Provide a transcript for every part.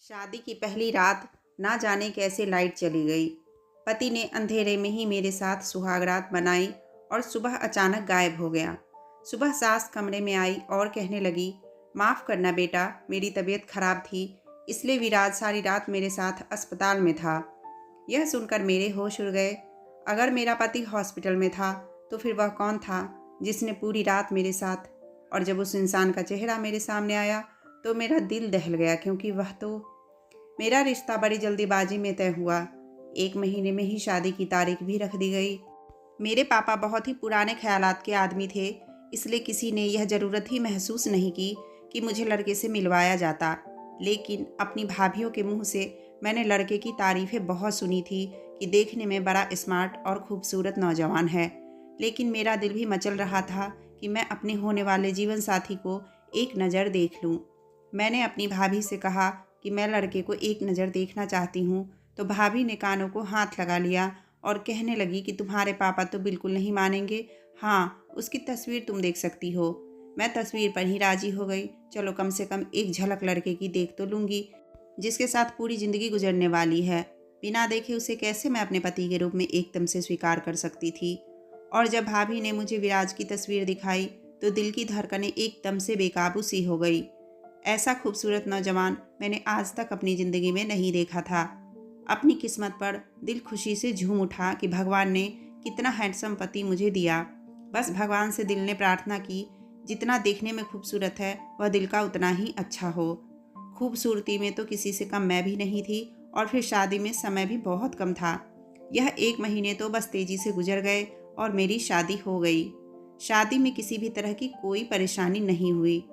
शादी की पहली रात ना जाने कैसे लाइट चली गई। पति ने अंधेरे में ही मेरे साथ सुहागरात मनाई और सुबह अचानक गायब हो गया। सुबह सास कमरे में आई और कहने लगी, माफ़ करना बेटा, मेरी तबीयत खराब थी, इसलिए विराज सारी रात मेरे साथ अस्पताल में था। यह सुनकर मेरे होश उड़ गए। अगर मेरा पति हॉस्पिटल में था तो फिर वह कौन था जिसने पूरी रात मेरे साथ। और जब उस इंसान का चेहरा मेरे सामने आया तो मेरा दिल दहल गया, क्योंकि वह तो मेरा रिश्ता बड़ी जल्दीबाजी में तय हुआ। 1 महीने में ही शादी की तारीख भी रख दी गई। मेरे पापा बहुत ही पुराने ख्यालात के आदमी थे, इसलिए किसी ने यह ज़रूरत ही महसूस नहीं की कि मुझे लड़के से मिलवाया जाता। लेकिन अपनी भाभियों के मुंह से मैंने लड़के की तारीफ़ें बहुत सुनी थी कि देखने में बड़ा स्मार्ट और खूबसूरत नौजवान है। लेकिन मेरा दिल भी मचल रहा था कि मैं अपने होने वाले जीवन साथी को एक नज़र देख लूं। मैंने अपनी भाभी से कहा कि मैं लड़के को एक नज़र देखना चाहती हूँ, तो भाभी ने कानों को हाथ लगा लिया और कहने लगी कि तुम्हारे पापा तो बिल्कुल नहीं मानेंगे। हाँ, उसकी तस्वीर तुम देख सकती हो। मैं तस्वीर पर ही राजी हो गई। चलो कम से कम एक झलक लड़के की देख तो लूँगी, जिसके साथ पूरी ज़िंदगी गुजरने वाली है। बिना देखे उसे कैसे मैं अपने पति के रूप में एकदम से स्वीकार कर सकती थी। और जब भाभी ने मुझे विराज की तस्वीर दिखाई तो दिल की धड़कनें एकदम से बेकाबू सी हो गई। ऐसा खूबसूरत नौजवान मैंने आज तक अपनी ज़िंदगी में नहीं देखा था। अपनी किस्मत पर दिल खुशी से झूम उठा कि भगवान ने कितना हैंडसम पति मुझे दिया। बस भगवान से दिल ने प्रार्थना की, जितना देखने में खूबसूरत है वह दिल का उतना ही अच्छा हो। खूबसूरती में तो किसी से कम मैं भी नहीं थी, और फिर शादी में समय भी बहुत कम था। यह 1 महीने तो बस तेजी से गुजर गए और मेरी शादी हो गई। शादी में किसी भी तरह की कोई परेशानी नहीं हुई।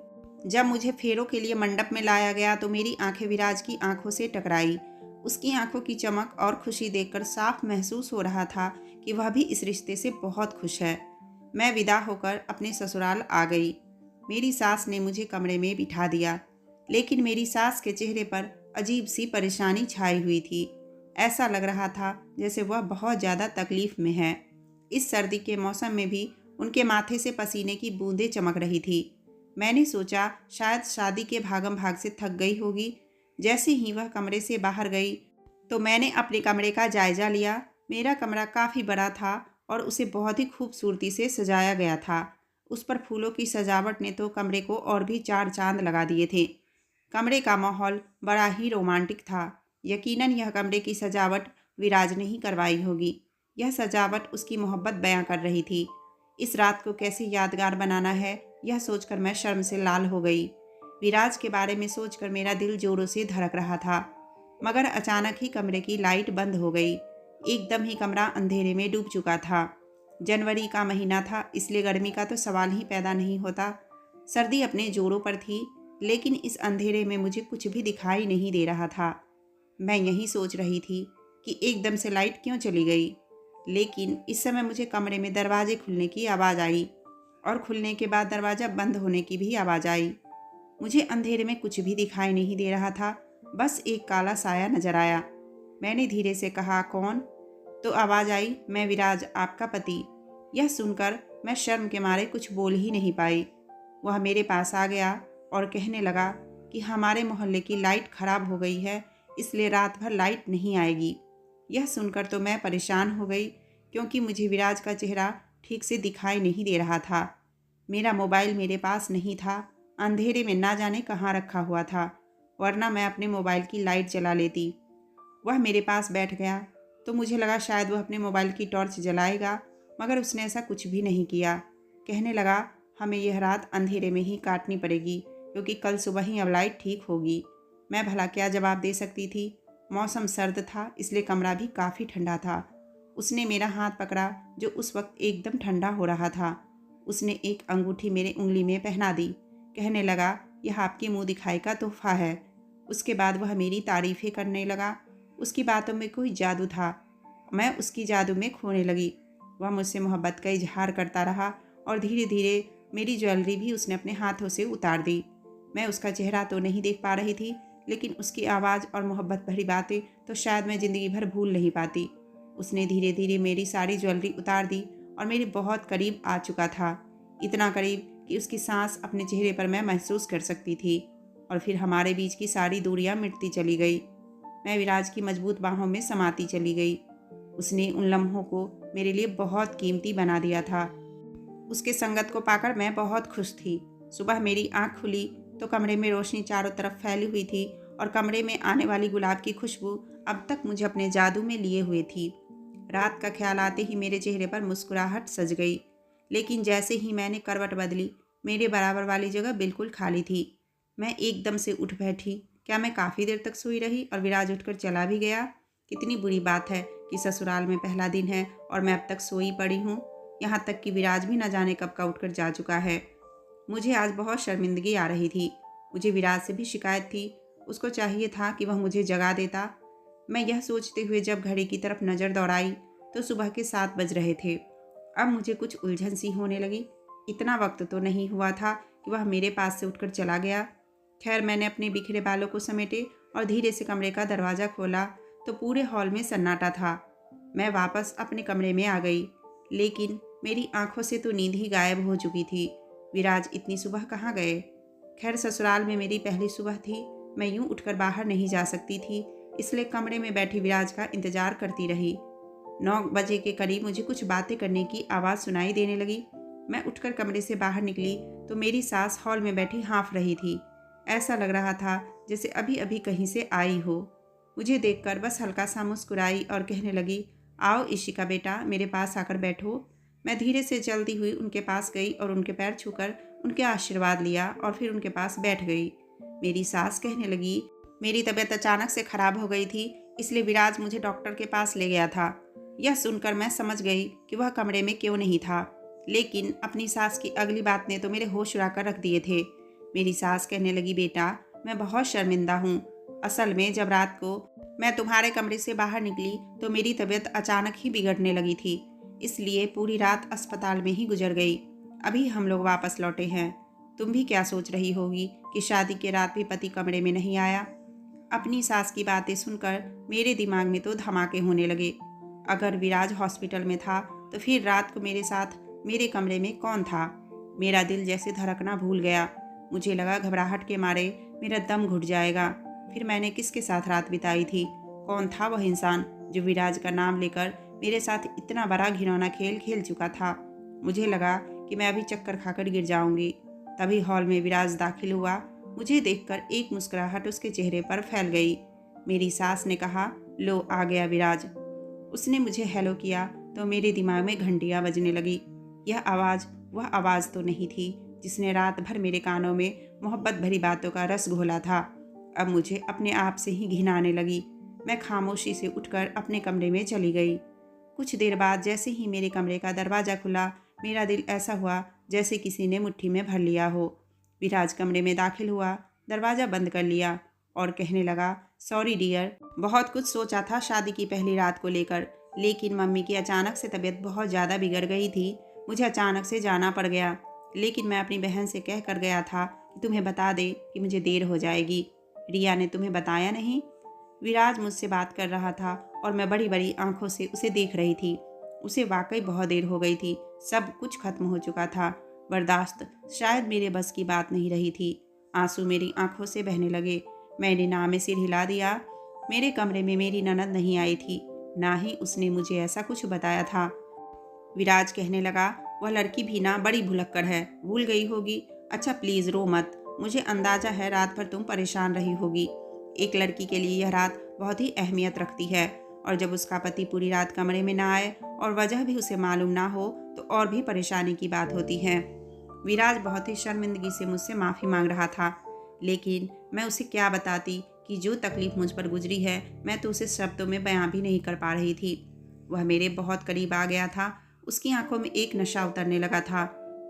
जब मुझे फेरों के लिए मंडप में लाया गया तो मेरी आंखें विराज की आंखों से टकराई। उसकी आंखों की चमक और खुशी देखकर साफ महसूस हो रहा था कि वह भी इस रिश्ते से बहुत खुश है। मैं विदा होकर अपने ससुराल आ गई। मेरी सास ने मुझे कमरे में बिठा दिया, लेकिन मेरी सास के चेहरे पर अजीब सी परेशानी छाई हुई थी। ऐसा लग रहा था जैसे वह बहुत ज़्यादा तकलीफ में है। इस सर्दी के मौसम में भी उनके माथे से पसीने की बूंदें चमक रही थी। मैंने सोचा शायद शादी के भागम भाग से थक गई होगी। जैसे ही वह कमरे से बाहर गई तो मैंने अपने कमरे का जायजा लिया। मेरा कमरा काफ़ी बड़ा था और उसे बहुत ही खूबसूरती से सजाया गया था। उस पर फूलों की सजावट ने तो कमरे को और भी चार चांद लगा दिए थे। कमरे का माहौल बड़ा ही रोमांटिक था। यकीनन यह कमरे की सजावट विराज ने ही करवाई होगी। यह सजावट उसकी मोहब्बत बयां कर रही थी। इस रात को कैसे यादगार बनाना है, यह सोचकर मैं शर्म से लाल हो गई। विराज के बारे में सोचकर मेरा दिल जोरों से धड़क रहा था। मगर अचानक ही कमरे की लाइट बंद हो गई। एकदम ही कमरा अंधेरे में डूब चुका था। जनवरी का महीना था, इसलिए गर्मी का तो सवाल ही पैदा नहीं होता। सर्दी अपने जोरों पर थी, लेकिन इस अंधेरे में मुझे कुछ भी दिखाई नहीं दे रहा था। मैं यही सोच रही थी कि एकदम से लाइट क्यों चली गई। लेकिन इस समय मुझे कमरे में दरवाजे खुलने की आवाज़ आई और खुलने के बाद दरवाज़ा बंद होने की भी आवाज़ आई। मुझे अंधेरे में कुछ भी दिखाई नहीं दे रहा था, बस एक काला साया नजर आया। मैंने धीरे से कहा, कौन? तो आवाज़ आई, मैं विराज, आपका पति। यह सुनकर मैं शर्म के मारे कुछ बोल ही नहीं पाई। वह मेरे पास आ गया और कहने लगा कि हमारे मोहल्ले की लाइट खराब हो गई है, इसलिए रात भर लाइट नहीं आएगी। यह सुनकर तो मैं परेशान हो गई, क्योंकि मुझे विराज का चेहरा ठीक से दिखाई नहीं दे रहा था। मेरा मोबाइल मेरे पास नहीं था, अंधेरे में ना जाने कहाँ रखा हुआ था, वरना मैं अपने मोबाइल की लाइट जला लेती। वह मेरे पास बैठ गया तो मुझे लगा शायद वह अपने मोबाइल की टॉर्च जलाएगा, मगर उसने ऐसा कुछ भी नहीं किया। कहने लगा, हमें यह रात अंधेरे में ही काटनी पड़ेगी, क्योंकि कल सुबह ही अब लाइट ठीक होगी। मैं भला क्या जवाब दे सकती थी। मौसम सर्द था, इसलिए कमरा भी काफ़ी ठंडा था। उसने मेरा हाथ पकड़ा, जो उस वक्त एकदम ठंडा हो रहा था। उसने एक अंगूठी मेरे उंगली में पहना दी। कहने लगा, यह आपकी मुंह दिखाई का तोहफा है। उसके बाद वह मेरी तारीफ़ें करने लगा। उसकी बातों में कोई जादू था। मैं उसकी जादू में खोने लगी। वह मुझसे मोहब्बत का इजहार करता रहा और धीरे धीरे मेरी ज्वेलरी भी उसने अपने हाथों से उतार दी। मैं उसका चेहरा तो नहीं देख पा रही थी, लेकिन उसकी आवाज़ और मोहब्बत भरी बातें तो शायद मैं ज़िंदगी भर भूल नहीं पाती। उसने धीरे धीरे मेरी सारी ज्वेलरी उतार दी और मेरे बहुत करीब आ चुका था। इतना करीब कि उसकी सांस अपने चेहरे पर मैं महसूस कर सकती थी। और फिर हमारे बीच की सारी दूरियां मिटती चली गई। मैं विराज की मजबूत बाहों में समाती चली गई। उसने उन लम्हों को मेरे लिए बहुत कीमती बना दिया था। उसके संगत को पाकर मैं बहुत खुश थी। सुबह मेरी आंख खुली तो कमरे में रोशनी चारों तरफ फैली हुई थी और कमरे में आने वाली गुलाब की खुशबू अब तक मुझे अपने जादू में लिए हुए थी। रात का ख्याल आते ही मेरे चेहरे पर मुस्कुराहट सज गई, लेकिन जैसे ही मैंने करवट बदली, मेरे बराबर वाली जगह बिल्कुल खाली थी। मैं एकदम से उठ बैठी। क्या मैं काफ़ी देर तक सोई रही और विराज उठकर चला भी गया? कितनी बुरी बात है कि ससुराल में पहला दिन है और मैं अब तक सोई पड़ी हूँ। यहाँ तक कि विराज भी न जाने कब का उठकर जा चुका है। मुझे आज बहुत शर्मिंदगी आ रही थी। मुझे विराज से भी शिकायत थी। उसको चाहिए था कि वह मुझे जगा देता। मैं यह सोचते हुए जब घड़ी की तरफ नज़र दौड़ाई तो सुबह के 7 बज रहे थे। अब मुझे कुछ उलझन सी होने लगी। इतना वक्त तो नहीं हुआ था कि वह मेरे पास से उठकर चला गया। खैर, मैंने अपने बिखरे बालों को समेटे और धीरे से कमरे का दरवाज़ा खोला तो पूरे हॉल में सन्नाटा था। मैं वापस अपने कमरे में आ गई, लेकिन मेरी आंखों से तो नींद ही गायब हो चुकी थी। विराज इतनी सुबह कहाँ गए? खैर, ससुराल में मेरी पहली सुबह थी। मैं यूं उठकर बाहर नहीं जा सकती थी, इसलिए कमरे में बैठी विराज का इंतजार करती रही। 9 बजे के करीब मुझे कुछ बातें करने की आवाज़ सुनाई देने लगी। मैं उठकर कमरे से बाहर निकली तो मेरी सास हॉल में बैठी हाँफ रही थी। ऐसा लग रहा था जैसे अभी अभी कहीं से आई हो। मुझे देखकर बस हल्का सा मुस्कुराई और कहने लगी, आओ इशिका बेटा, मेरे पास आकर बैठो। मैं धीरे से चलती हुई उनके पास गई और उनके पैर छूकर उनके आशीर्वाद लिया और फिर उनके पास बैठ गई। मेरी सास कहने लगी, मेरी तबीयत अचानक से खराब हो गई थी, इसलिए विराज मुझे डॉक्टर के पास ले गया था। यह सुनकर मैं समझ गई कि वह कमरे में क्यों नहीं था, लेकिन अपनी सास की अगली बात ने तो मेरे होश उड़ाकर रख दिए थे। मेरी सास कहने लगी, बेटा, मैं बहुत शर्मिंदा हूँ। असल में जब रात को मैं तुम्हारे कमरे से बाहर निकली तो मेरी तबीयत अचानक ही बिगड़ने लगी थी, इसलिए पूरी रात अस्पताल में ही गुजर गई। अभी हम लोग वापस लौटे हैं। तुम भी क्या सोच रही होगी कि शादी के रात भी पति कमरे में नहीं आया? अपनी सास की बातें सुनकर मेरे दिमाग में तो धमाके होने लगे। अगर विराज हॉस्पिटल में था तो फिर रात को मेरे साथ मेरे कमरे में कौन था? मेरा दिल जैसे धड़कना भूल गया। मुझे लगा घबराहट के मारे मेरा दम घुट जाएगा। फिर मैंने किसके साथ रात बिताई थी? कौन था वह इंसान जो विराज का नाम लेकर मेरे साथ इतना बड़ा घिनौना खेल खेल चुका था? मुझे लगा कि मैं अभी चक्कर खाकर गिर जाऊंगी। तभी हॉल में विराज दाखिल हुआ। मुझे देखकर एक मुस्कुराहट उसके चेहरे पर फैल गई। मेरी सास ने कहा, लो आ गया विराज। उसने मुझे हेलो किया तो मेरे दिमाग में घंटियां बजने लगी। यह आवाज़ वह आवाज़ तो नहीं थी जिसने रात भर मेरे कानों में मोहब्बत भरी बातों का रस घोला था। अब मुझे अपने आप से ही घिन आने लगी। मैं खामोशी से उठकर अपने कमरे में चली गई। कुछ देर बाद जैसे ही मेरे कमरे का दरवाज़ा खुला, मेरा दिल ऐसा हुआ जैसे किसी ने मुट्ठी में भर लिया हो। विराज कमरे में दाखिल हुआ, दरवाज़ा बंद कर लिया और कहने लगा, सॉरी डियर, बहुत कुछ सोचा था शादी की पहली रात को लेकर, लेकिन मम्मी की अचानक से तबीयत बहुत ज़्यादा बिगड़ गई थी। मुझे अचानक से जाना पड़ गया, लेकिन मैं अपनी बहन से कह कर गया था कि तुम्हें बता दे कि मुझे देर हो जाएगी। रिया ने तुम्हें बताया नहीं? विराज मुझसे बात कर रहा था और मैं बड़ी बड़ी आंखों से उसे देख रही थी। उसे वाकई बहुत देर हो गई थी। सब कुछ खत्म हो चुका था। बर्दाश्त शायद मेरे बस की बात नहीं रही थी। आंसू मेरी आंखों से बहने लगे। मैंने ना में सिर हिला दिया। मेरे कमरे में मेरी ननद नहीं आई थी, ना ही उसने मुझे ऐसा कुछ बताया था। विराज कहने लगा, वह लड़की भी ना बड़ी भुलक्कड़ है, भूल गई होगी। अच्छा प्लीज़ रो मत, मुझे अंदाजा है रात भर तुम परेशान रही होगी। एक लड़की के लिए यह रात बहुत ही अहमियत रखती है, और जब उसका पति पूरी रात कमरे में ना आए और वजह भी उसे मालूम ना हो तो और भी परेशानी की बात होती है। विराज बहुत ही शर्मिंदगी से मुझसे माफ़ी मांग रहा था, लेकिन मैं उसे क्या बताती कि जो तकलीफ़ मुझ पर गुजरी है मैं तो उसे शब्दों में बयां भी नहीं कर पा रही थी। वह मेरे बहुत करीब आ गया था। उसकी आंखों में एक नशा उतरने लगा था।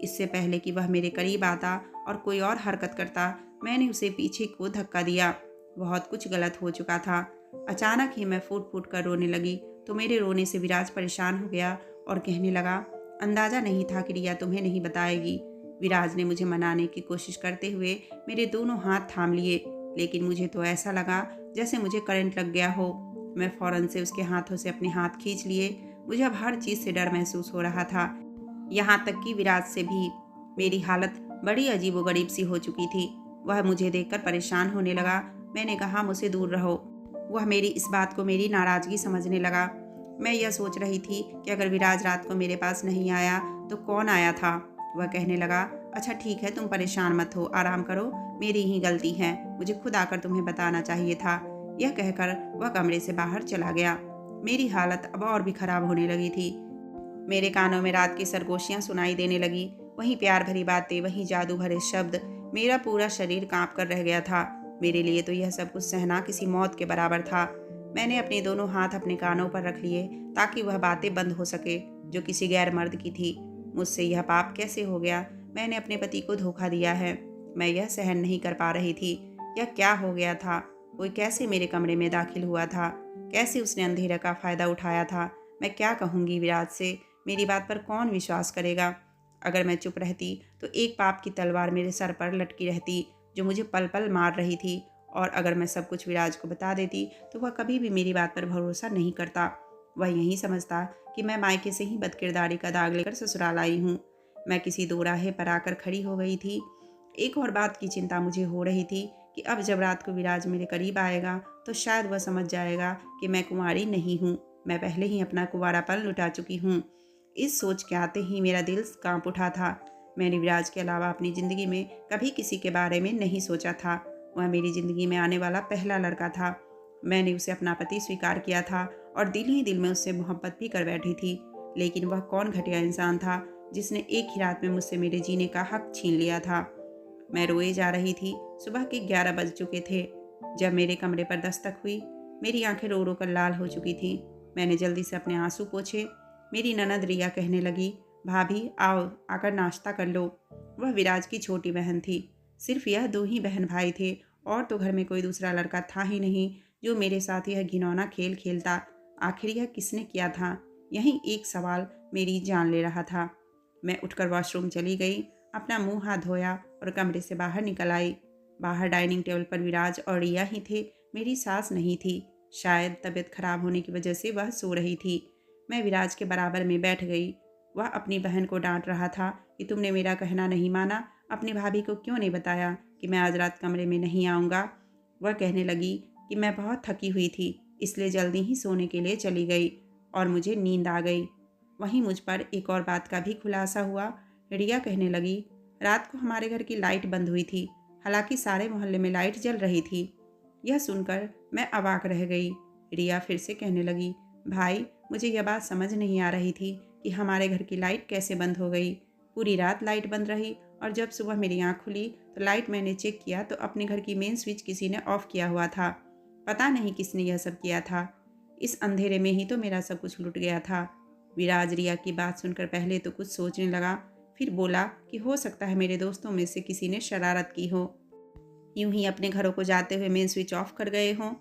इससे पहले कि वह मेरे करीब आता और कोई और हरकत करता, मैंने उसे पीछे को धक्का दिया। बहुत कुछ गलत हो चुका था। अचानक ही मैं फूट फूट कर रोने लगी तो मेरे रोने से विराज परेशान हो गया और कहने लगा, अंदाज़ा नहीं था कि रिया तुम्हें नहीं बताएगी। विराज ने मुझे मनाने की कोशिश करते हुए मेरे दोनों हाथ थाम लिए, लेकिन मुझे तो ऐसा लगा जैसे मुझे करंट लग गया हो। मैं फ़ौरन से उसके हाथों से अपने हाथ खींच लिए। मुझे अब हर चीज़ से डर महसूस हो रहा था, यहाँ तक कि विराज से भी। मेरी हालत बड़ी अजीबोगरीब सी हो चुकी थी। वह मुझे देखकर परेशान होने लगा। मैंने कहा, मुझसे दूर रहो। वह मेरी इस बात को मेरी नाराज़गी समझने लगा। मैं यह सोच रही थी कि अगर विराज रात को मेरे पास नहीं आया तो कौन आया था। वह कहने लगा, अच्छा ठीक है, तुम परेशान मत हो, आराम करो, मेरी ही गलती है, मुझे खुद आकर तुम्हें बताना चाहिए था। यह कहकर वह कमरे से बाहर चला गया। मेरी हालत अब और भी खराब होने लगी थी। मेरे कानों में रात की सरगोशियां सुनाई देने लगी, वहीं प्यार भरी बातें, वहीं जादू भरे शब्द। मेरा पूरा शरीर कांप कर रह गया था। मेरे लिए तो यह सब कुछ सहना किसी मौत के बराबर था। मैंने अपने दोनों हाथ अपने कानों पर रख लिए ताकि वह बातें बंद हो सके जो किसी गैर मर्द की थी। मुझसे यह पाप कैसे हो गया? मैंने अपने पति को धोखा दिया है। मैं यह सहन नहीं कर पा रही थी। यह क्या हो गया था? कोई कैसे मेरे कमरे में दाखिल हुआ था? कैसे उसने अंधेरे का फ़ायदा उठाया था? मैं क्या कहूँगी विराज से? मेरी बात पर कौन विश्वास करेगा? अगर मैं चुप रहती तो एक पाप की तलवार मेरे सर पर लटकी रहती जो मुझे पल पल मार रही थी, और अगर मैं सब कुछ विराज को बता देती तो वह कभी भी मेरी बात पर भरोसा नहीं करता। वह यही समझता कि मैं मायके से ही बदकिरदारी का दाग लेकर ससुराल आई हूँ। मैं किसी दोराहे पर आकर खड़ी हो गई थी। एक और बात की चिंता मुझे हो रही थी कि अब जब रात को विराज मेरे करीब आएगा तो शायद वह समझ जाएगा कि मैं कुंवारी नहीं हूँ। मैं पहले ही अपना कुंवारापन लुटा चुकी हूँ। इस सोच के आते ही मेरा दिल कांप उठा था। मैंने विराज के अलावा अपनी ज़िंदगी में कभी किसी के बारे में नहीं सोचा था। वह मेरी ज़िंदगी में आने वाला पहला लड़का था। मैंने उसे अपना पति स्वीकार किया था और दिल ही दिल में उससे मोहब्बत भी कर बैठी थी। लेकिन वह कौन घटिया इंसान था जिसने एक ही रात में मुझसे मेरे जीने का हक छीन लिया था। मैं रोए जा रही थी। सुबह के 11 बज चुके थे जब मेरे कमरे पर दस्तक हुई। मेरी आंखें रो रो कर लाल हो चुकी थीं। मैंने जल्दी से अपने आंसू पोंछे। मेरी ननद रिया कहने लगी, भाभी आओ, आकर नाश्ता कर लो। वह विराज की छोटी बहन थी। सिर्फ यह 2 ही बहन भाई थे और तो घर में कोई दूसरा लड़का था ही नहीं जो मेरे साथ यह घिनौना खेल खेलता। आखिर यह किसने किया था? यही एक सवाल मेरी जान ले रहा था। मैं उठकर वॉशरूम चली गई, अपना मुंह हाथ धोया और कमरे से बाहर निकल आई। बाहर डाइनिंग टेबल पर विराज और रिया ही थे, मेरी सास नहीं थी। शायद तबीयत खराब होने की वजह से वह सो रही थी। मैं विराज के बराबर में बैठ गई। वह अपनी बहन को डांट रहा था कि तुमने मेरा कहना नहीं माना, अपनी भाभी को क्यों नहीं बताया कि मैं आज रात कमरे में नहीं आऊँगा। वह कहने लगी कि मैं बहुत थकी हुई थी, इसलिए जल्दी ही सोने के लिए चली गई और मुझे नींद आ गई। वहीं मुझ पर एक और बात का भी खुलासा हुआ। रिया कहने लगी, रात को हमारे घर की लाइट बंद हुई थी, हालांकि सारे मोहल्ले में लाइट जल रही थी। यह सुनकर मैं अवाक रह गई। रिया फिर से कहने लगी, भाई मुझे यह बात समझ नहीं आ रही थी कि हमारे घर की लाइट कैसे बंद हो गई। पूरी रात लाइट बंद रही और जब सुबह मेरी आँख खुली तो लाइट मैंने चेक किया तो अपने घर की मेन स्विच किसी ने ऑफ किया हुआ था। पता नहीं किसने यह सब किया था। इस अंधेरे में ही तो मेरा सब कुछ लुट गया था। विराज रिया की बात सुनकर पहले तो कुछ सोचने लगा, फिर बोला कि हो सकता है मेरे दोस्तों में से किसी ने शरारत की हो, यूं ही अपने घरों को जाते हुए मेन स्विच ऑफ कर गए हों।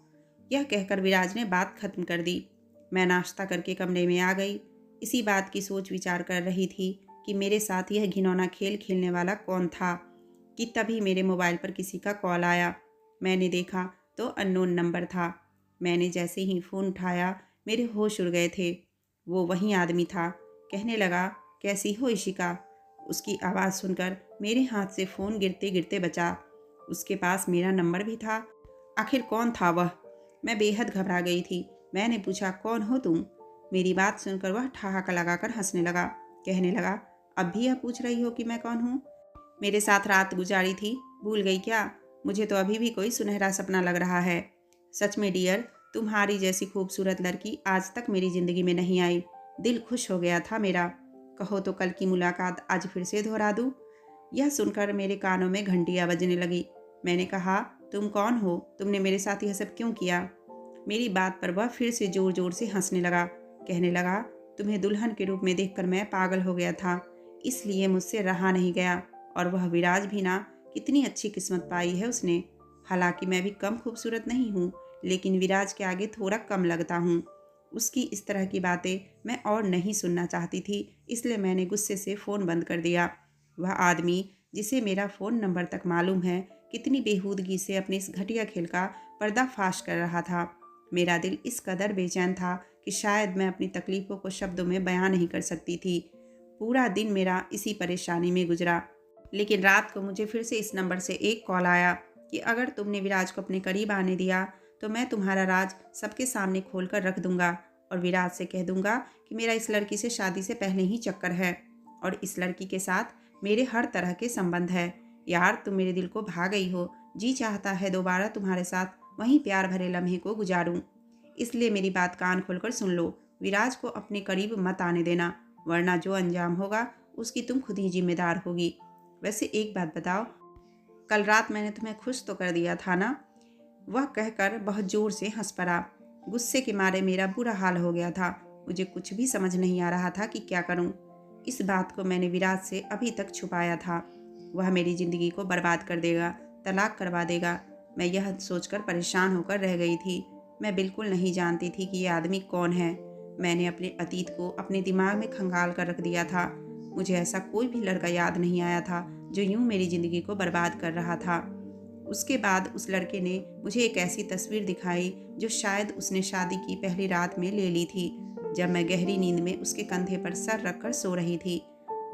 यह कहकर विराज ने बात खत्म कर दी। मैं नाश्ता करके कमरे में आ गई। इसी बात की सोच विचार कर रही थी कि मेरे साथ यह घिनौना खेल खेलने वाला कौन था कि तभी मेरे मोबाइल पर किसी का कॉल आया। मैंने देखा तो अननोन नंबर था। मैंने जैसे ही फ़ोन उठाया मेरे होश उड़ गए थे। वो वही आदमी था। कहने लगा, कैसी हो इशिका? उसकी आवाज़ सुनकर मेरे हाथ से फ़ोन गिरते गिरते बचा। उसके पास मेरा नंबर भी था। आखिर कौन था वह? मैं बेहद घबरा गई थी। मैंने पूछा, कौन हो तुम? मेरी बात सुनकर वह ठहाका लगाकर हंसने लगा। कहने लगा, अब भी यह पूछ रही हो कि मैं कौन हूँ? मेरे साथ रात गुजारी थी, भूल गई क्या? मुझे तो अभी भी कोई सुनहरा सपना लग रहा है। सच में डियर, तुम्हारी जैसी खूबसूरत लड़की आज तक मेरी ज़िंदगी में नहीं आई। दिल खुश हो गया था मेरा। कहो तो कल की मुलाकात आज फिर से दोहरा दूँ? यह सुनकर मेरे कानों में घंटियाँ बजने लगी। मैंने कहा, तुम कौन हो? तुमने मेरे साथ यह सब क्यों किया? मेरी बात पर वह फिर से ज़ोर ज़ोर से हंसने लगा। कहने लगा, तुम्हें दुल्हन के रूप में देखकर मैं पागल हो गया था, इसलिए मुझसे रहा नहीं गया। और वह विराज भी ना, कितनी अच्छी किस्मत पाई है उसने। हालांकि मैं भी कम खूबसूरत नहीं हूँ, लेकिन विराज के आगे थोड़ा कम लगता हूँ। उसकी इस तरह की बातें मैं और नहीं सुनना चाहती थी, इसलिए मैंने गुस्से से फ़ोन बंद कर दिया। वह आदमी जिसे मेरा फ़ोन नंबर तक मालूम है, कितनी बेहूदगी से अपने इस घटिया खेल का पर्दाफाश कर रहा था। मेरा दिल इस कदर बेचैन था कि शायद मैं अपनी तकलीफ़ों को शब्दों में बयां नहीं कर सकती थी। पूरा दिन मेरा इसी परेशानी में गुजरा। लेकिन रात को मुझे फिर से इस नंबर से एक कॉल आया कि अगर तुमने विराज को अपने करीब आने दिया तो मैं तुम्हारा राज सबके सामने खोल कर रख दूंगा और विराज से कह दूंगा कि मेरा इस लड़की से शादी से पहले ही चक्कर है और इस लड़की के साथ मेरे हर तरह के संबंध है। यार, तुम मेरे दिल को भा गई हो। जी चाहता है दोबारा तुम्हारे साथ वहीं प्यार भरे लम्हे को गुजारूं। इसलिए मेरी बात कान खोलकर सुन लो। विराज को अपने करीब मत आने देना, वरना जो अंजाम होगा उसकी तुम खुद ही जिम्मेदार होगी। वैसे एक बात बताओ, कल रात मैंने तुम्हें खुश तो कर दिया था ना? वह कहकर बहुत जोर से हंस पड़ा। गुस्से के मारे मेरा बुरा हाल हो गया था। मुझे कुछ भी समझ नहीं आ रहा था कि क्या करूं। इस बात को मैंने विराज से अभी तक छुपाया था। वह मेरी ज़िंदगी को बर्बाद कर देगा, तलाक करवा देगा। मैं यह सोचकर परेशान होकर रह गई थी। मैं बिल्कुल नहीं जानती थी कि यह आदमी कौन है। मैंने अपने अतीत को अपने दिमाग में खंगाल कर रख दिया था। मुझे ऐसा कोई भी लड़का याद नहीं आया था जो यूं मेरी ज़िंदगी को बर्बाद कर रहा था। उसके बाद उस लड़के ने मुझे एक ऐसी तस्वीर दिखाई जो शायद उसने शादी की पहली रात में ले ली थी, जब मैं गहरी नींद में उसके कंधे पर सर रखकर सो रही थी।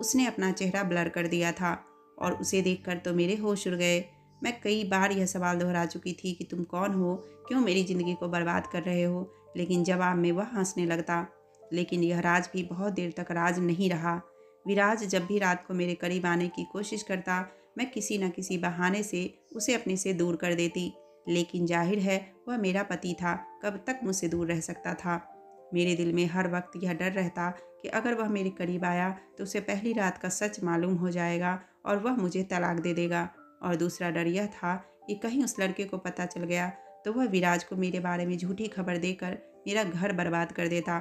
उसने अपना चेहरा ब्लर कर दिया था और उसे देखकर तो मेरे होश उड़ गए। मैं कई बार यह सवाल दोहरा चुकी थी कि तुम कौन हो, क्यों मेरी ज़िंदगी को बर्बाद कर रहे हो, लेकिन जवाब में वह हंसने लगता। लेकिन यह राज भी बहुत देर तक राज नहीं रहा। विराज जब भी रात को मेरे करीब आने की कोशिश करता, मैं किसी न किसी बहाने से उसे अपने से दूर कर देती। लेकिन जाहिर है वह मेरा पति था, कब तक मुझसे दूर रह सकता था। मेरे दिल में हर वक्त यह डर रहता कि अगर वह मेरे करीब आया तो उसे पहली रात का सच मालूम हो जाएगा और वह मुझे तलाक दे देगा। और दूसरा डर यह था कि कहीं उस लड़के को पता चल गया तो वह विराज को मेरे बारे में झूठी खबर देकर मेरा घर बर्बाद कर देता।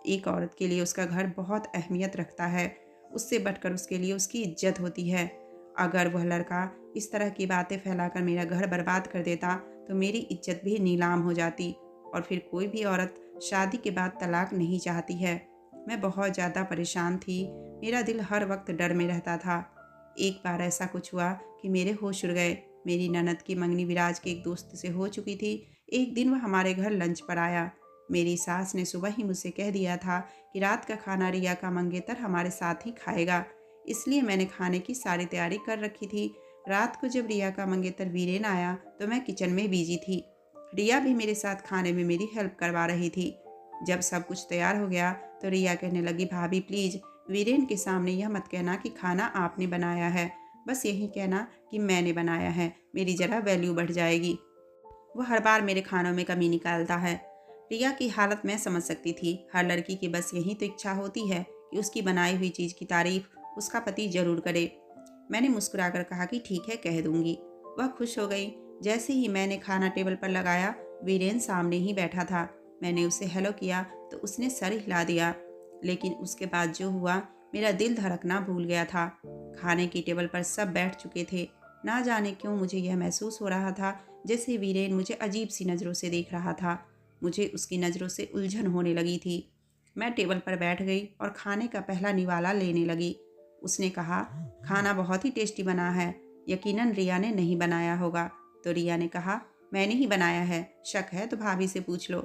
एक औरत के लिए उसका घर बहुत अहमियत रखता है, उससे बढ़कर उसके लिए उसकी इज्जत होती है। अगर वह लड़का इस तरह की बातें फैलाकर मेरा घर बर्बाद कर देता तो मेरी इज्जत भी नीलाम हो जाती। और फिर कोई भी औरत शादी के बाद तलाक नहीं चाहती है। मैं बहुत ज़्यादा परेशान थी। मेरा दिल हर वक्त डर में रहता था। एक बार ऐसा कुछ हुआ कि मेरे होश उड़ गए। मेरी ननद की मंगनी विराज के एक दोस्त से हो चुकी थी। एक दिन वह हमारे घर लंच पर आया। मेरी सास ने सुबह ही मुझसे कह दिया था कि रात का खाना रिया का मंगेतर हमारे साथ ही खाएगा, इसलिए मैंने खाने की सारी तैयारी कर रखी थी। रात को जब रिया का मंगेतर वीरेन आया तो मैं किचन में बिजी थी। रिया भी मेरे साथ खाने में मेरी हेल्प करवा रही थी। जब सब कुछ तैयार हो गया तो रिया कहने लगी, भाभी प्लीज़ वीरेन के सामने यह मत कहना कि खाना आपने बनाया है, बस यही कहना कि मैंने बनाया है, मेरी ज़रा वैल्यू बढ़ जाएगी। वह हर बार मेरे खानों में कमी निकालता है। रिया की हालत मैं समझ सकती थी। हर लड़की की बस यही तो इच्छा होती है कि उसकी बनाई हुई चीज़ की तारीफ उसका पति जरूर करे। मैंने मुस्कुराकर कहा कि ठीक है, कह दूंगी। वह खुश हो गई। जैसे ही मैंने खाना टेबल पर लगाया, वीरेन सामने ही बैठा था। मैंने उसे हेलो किया तो उसने सर हिला दिया। लेकिन उसके बाद जो हुआ, मेरा दिल धड़कना भूल गया था। खाने की टेबल पर सब बैठ चुके थे। ना जाने क्यों मुझे यह महसूस हो रहा था जैसे वीरेन मुझे अजीब सी नज़रों से देख रहा था। मुझे उसकी नज़रों से उलझन होने लगी थी। मैं टेबल पर बैठ गई और खाने का पहला निवाला लेने लगी। उसने कहा, खाना बहुत ही टेस्टी बना है, यकीनन रिया ने नहीं बनाया होगा। तो रिया ने कहा, मैंने ही बनाया है, शक है तो भाभी से पूछ लो।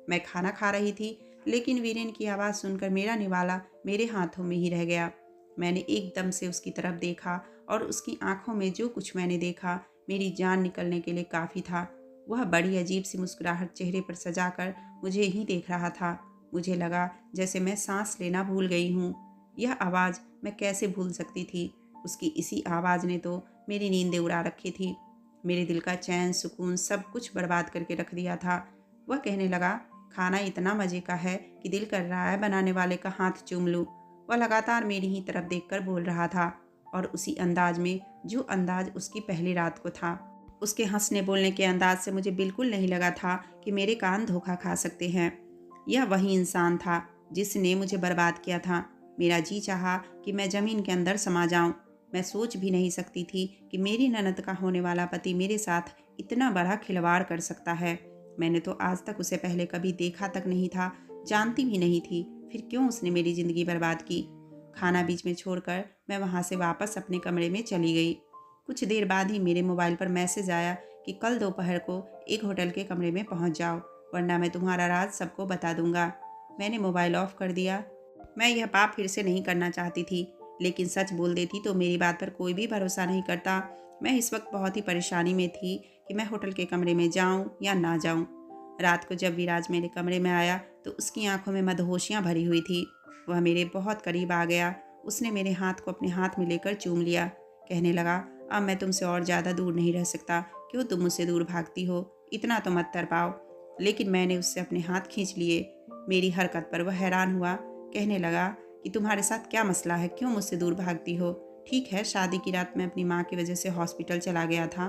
मैं खाना खा रही थी, लेकिन वीरेन की आवाज़ सुनकर मेरा निवाला मेरे हाथों में ही रह गया। मैंने एकदम से उसकी तरफ देखा और उसकी आंखों में जो कुछ मैंने देखा मेरी जान निकलने के लिए काफ़ी था। वह बड़ी अजीब सी मुस्कुराहट चेहरे पर सजाकर मुझे ही देख रहा था। मुझे लगा जैसे मैं सांस लेना भूल गई हूँ। यह आवाज़ मैं कैसे भूल सकती थी? उसकी इसी आवाज़ ने तो मेरी नींदें उड़ा रखी थी। मेरे दिल का चैन, सुकून सब कुछ बर्बाद करके रख दिया था। वह कहने लगा, खाना इतना मज़े का है कि दिल कर रहा है बनाने वाले का हाथ चूम लूँ। वह लगातार मेरी ही तरफ देखकर बोल रहा था और उसी अंदाज में जो अंदाज उसकी पहली रात को था। उसके हंसने बोलने के अंदाज से मुझे बिल्कुल नहीं लगा था कि मेरे कान धोखा खा सकते हैं। यह वही इंसान था जिसने मुझे बर्बाद किया था। मेरा जी चाहा कि मैं ज़मीन के अंदर समा जाऊं। मैं सोच भी नहीं सकती थी कि मेरी ननद का होने वाला पति मेरे साथ इतना बड़ा खिलवाड़ कर सकता है। मैंने तो आज तक उसे पहले कभी देखा तक नहीं था, जानती भी नहीं थी, फिर क्यों उसने मेरी ज़िंदगी बर्बाद की। खाना बीच में छोड़कर मैं वहाँ से वापस अपने कमरे में चली गई। कुछ देर बाद ही मेरे मोबाइल पर मैसेज आया कि कल दोपहर को एक होटल के कमरे में पहुँच जाओ, वरना मैं तुम्हारा राज सबको बता दूंगा। मैंने मोबाइल ऑफ कर दिया। मैं यह पाप फिर से नहीं करना चाहती थी, लेकिन सच बोल देती तो मेरी बात पर कोई भी भरोसा नहीं करता। मैं इस वक्त बहुत ही परेशानी में थी कि मैं होटल के कमरे में जाऊं या ना जाऊं। रात को जब विराज मेरे कमरे में आया तो उसकी आंखों में मदहोशियाँ भरी हुई थी। वह मेरे बहुत करीब आ गया। उसने मेरे हाथ को अपने हाथ में लेकर चूम लिया। कहने लगा, अब मैं तुमसे और ज़्यादा दूर नहीं रह सकता। क्यों तुम मुझसे दूर भागती हो? इतना तो मत तड़पाओ। लेकिन मैंने उससे अपने हाथ खींच लिए। मेरी हरकत पर वह हैरान हुआ। कहने लगा कि तुम्हारे साथ क्या मसला है, क्यों मुझसे दूर भागती हो? ठीक है, शादी की रात मैं अपनी माँ की वजह से हॉस्पिटल चला गया था।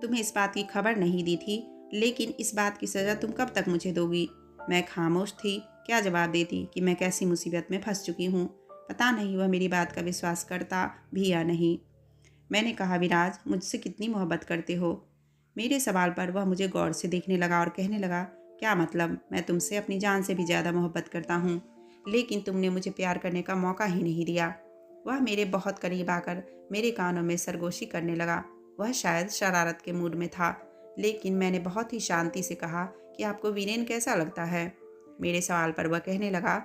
तुम्हें इस बात की खबर नहीं दी थी, लेकिन इस बात की सज़ा तुम कब तक मुझे दोगी? मैं खामोश थी। क्या जवाब देती कि मैं कैसी मुसीबत में फंस चुकी हूँ। पता नहीं वह मेरी बात का विश्वास करता भी या नहीं। मैंने कहा, विराज, मुझसे कितनी मोहब्बत करते हो? मेरे सवाल पर वह मुझे गौर से देखने लगा और कहने लगा, क्या मतलब? मैं तुमसे अपनी जान से भी ज़्यादा मोहब्बत करता हूँ, लेकिन तुमने मुझे प्यार करने का मौका ही नहीं दिया। वह मेरे बहुत करीब आकर मेरे कानों में सरगोशी करने लगा। वह शायद शरारत के मूड में था, लेकिन मैंने बहुत ही शांति से कहा कि आपको वीरेन कैसा लगता है? मेरे सवाल पर वह कहने लगा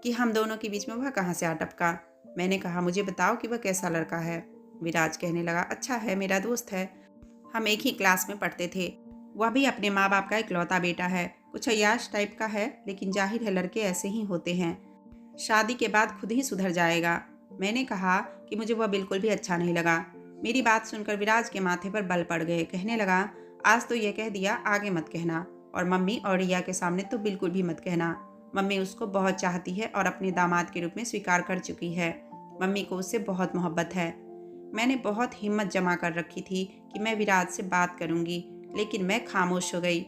कि हम दोनों के बीच में वह कहाँ से आ टपका। मैंने कहा, मुझे बताओ कि वह कैसा लड़का है। विराज कहने लगा, अच्छा है, मेरा दोस्त है, हम एक ही क्लास में पढ़ते थे। वह भी अपने माँ बाप का इकलौता बेटा है। कुछ अय्याश टाइप का है, लेकिन जाहिर है लड़के ऐसे ही होते हैं। शादी के बाद खुद ही सुधर जाएगा। मैंने कहा कि मुझे वह बिल्कुल भी अच्छा नहीं लगा। मेरी बात सुनकर विराज के माथे पर बल पड़ गए। कहने लगा, आज तो यह कह दिया, आगे मत कहना, और मम्मी और रिया के सामने तो बिल्कुल भी मत कहना। मम्मी उसको बहुत चाहती है और अपने दामाद के रूप में स्वीकार कर चुकी है। मम्मी को उससे बहुत मोहब्बत है। मैंने बहुत हिम्मत जमा कर रखी थी कि मैं विराज से बात करूंगी, लेकिन मैं खामोश हो गई।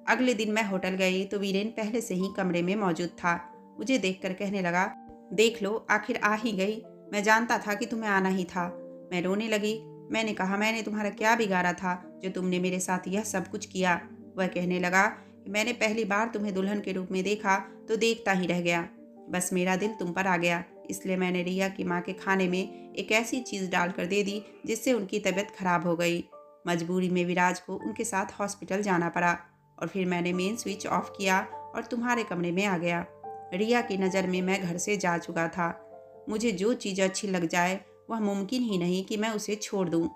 अगले दिन मैं होटल गई तो वीरेन पहले से ही कमरे में मौजूद था। मुझे देखकर कहने लगा, देख लो, आखिर आ ही गई। मैं जानता था कि तुम्हें आना ही था। मैं रोने लगी। मैंने कहा, मैंने तुम्हारा क्या बिगाड़ा था जो तुमने मेरे साथ यह सब कुछ किया? वह कहने लगा कि मैंने पहली बार तुम्हें दुल्हन के रूप में देखा तो देखता ही रह गया। बस मेरा दिल तुम पर आ गया, इसलिए मैंने रिया की माँ के खाने में एक ऐसी चीज़ डालकर दे दी जिससे उनकी तबीयत खराब हो गई। मजबूरी में विराज को उनके साथ हॉस्पिटल जाना पड़ा और फिर मैंने मेन स्विच ऑफ किया और तुम्हारे कमरे में आ गया। रिया की नज़र में मैं घर से जा चुका था। मुझे जो चीज़ अच्छी लग जाए वह मुमकिन ही नहीं कि मैं उसे छोड़ दूं।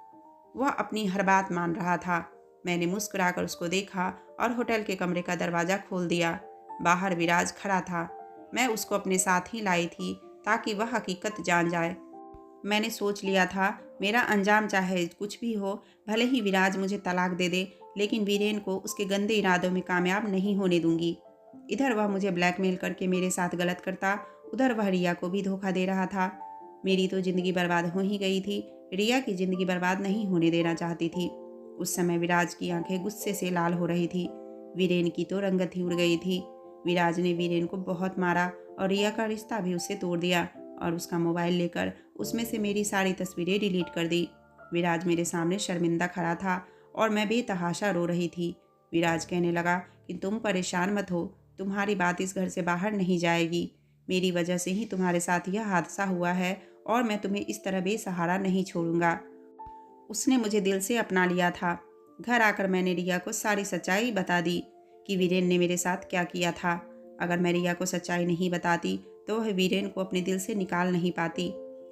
वह अपनी हर बात मान रहा था। मैंने मुस्कुराकर उसको देखा और होटल के कमरे का दरवाज़ा खोल दिया। बाहर विराज खड़ा था। मैं उसको अपने साथ ही लाई थी ताकि वह हकीकत जान जाए। मैंने सोच लिया था, मेरा अंजाम चाहे कुछ भी हो, भले ही विराज मुझे तलाक दे दे, लेकिन वीरेन को उसके गंदे इरादों में कामयाब नहीं होने दूंगी। इधर वह मुझे ब्लैकमेल करके मेरे साथ गलत करता, उधर वह रिया को भी धोखा दे रहा था। मेरी तो ज़िंदगी बर्बाद हो ही गई थी, रिया की ज़िंदगी बर्बाद नहीं होने देना चाहती थी। उस समय विराज की आंखें गुस्से से लाल हो रही थी। वीरेन की तो रंगत ही उड़ गई थी। विराज ने वीरेन को बहुत मारा और रिया का रिश्ता भी उससे तोड़ दिया और उसका मोबाइल लेकर उसमें से मेरी सारी तस्वीरें डिलीट कर दी। विराज मेरे सामने शर्मिंदा खड़ा था और मैं बेतहाशा रो रही थी। विराज कहने लगा कि तुम परेशान मत हो, तुम्हारी बात इस घर से बाहर नहीं जाएगी। मेरी वजह से ही तुम्हारे साथ यह हादसा हुआ है और मैं तुम्हें इस तरह बेसहारा नहीं छोड़ूंगा। उसने मुझे दिल से अपना लिया था। घर आकर मैंने रिया को सारी सच्चाई बता दी कि वीरेन ने मेरे साथ क्या किया था। अगर मैं रिया को सच्चाई नहीं बताती तो वह वीरेन को अपने दिल से निकाल नहीं पाती।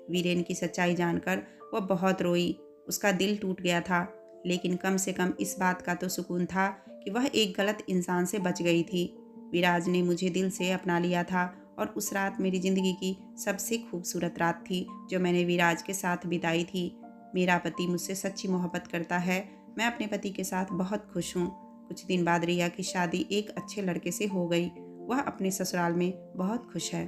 वीरेन की सच्चाई जानकर वह बहुत रोई। उसका दिल टूट गया था, लेकिन कम से कम इस बात का तो सुकून था कि वह एक गलत इंसान से बच गई थी। विराज ने मुझे दिल से अपना लिया था और उस रात मेरी ज़िंदगी की सबसे खूबसूरत रात थी जो मैंने विराज के साथ बिताई थी। मेरा पति मुझसे सच्ची मोहब्बत करता है। मैं अपने पति के साथ बहुत खुश हूँ। कुछ दिन बाद रिया की शादी एक अच्छे लड़के से हो गई। वह अपने ससुराल में बहुत खुश है।